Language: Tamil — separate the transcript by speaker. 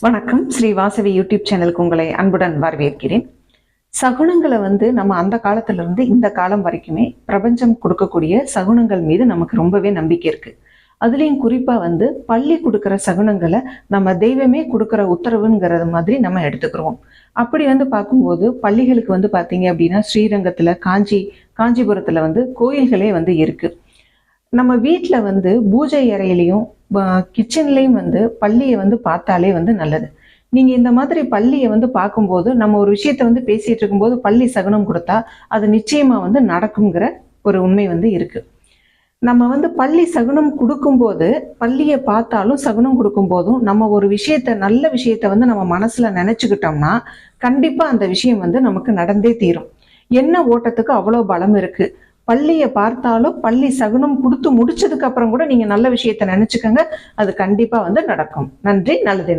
Speaker 1: வணக்கம். ஸ்ரீ வாசவி யூடியூப் சேனலுக்கு உங்களை அன்புடன் வரவேற்கிறேன். சகுனங்களை நம்ம அந்த காலத்துல இருந்து இந்த காலம் வரைக்குமே பிரபஞ்சம் கொடுக்கக்கூடிய சகுனங்கள் மீது நமக்கு ரொம்பவே நம்பிக்கை இருக்கு. அதுலேயும் குறிப்பா பள்ளி கொடுக்குற சகுனங்களை நம்ம தெய்வமே கொடுக்குற உத்தரவுங்கிறது மாதிரி நம்ம எடுத்துக்கிறோம். அப்படி பார்க்கும்போது பள்ளிகளுக்கு பார்த்தீங்க அப்படின்னா ஸ்ரீரங்கத்துல காஞ்சிபுரத்துல கோயில்களே இருக்கு. நம்ம வீட்டில் பூஜை அறையிலையும் கிச்சன்லேயும் பள்ளியை பார்த்தாலே நல்லது. நீங்கள் இந்த மாதிரி பள்ளியை பார்க்கும்போது நம்ம ஒரு விஷயத்த பேசிட்டு இருக்கும்போது பள்ளி சகுனம் கொடுத்தா அது நிச்சயமாக நடக்குங்கிற ஒரு உண்மை இருக்கு. நம்ம பள்ளி சகுனம் கொடுக்கும்போது பள்ளியை பார்த்தாலும் சகுனம் கொடுக்கும் போதும் நம்ம ஒரு விஷயத்த நல்ல விஷயத்த நம்ம மனசுல நினைச்சுக்கிட்டோம்னா கண்டிப்பா அந்த விஷயம் நமக்கு நடந்தே தீரும். என்ன ஓட்டத்துக்கு அவ்வளோ பலம் இருக்கு. பள்ளியை பார்த்தாலும் பள்ளி சகுனம் கொடுத்து முடிச்சதுக்கு அப்புறம் கூட நீங்க நல்ல விஷயத்த நினைச்சுக்கங்க, அது கண்டிப்பா நடக்கும். நன்றி. நல்லது.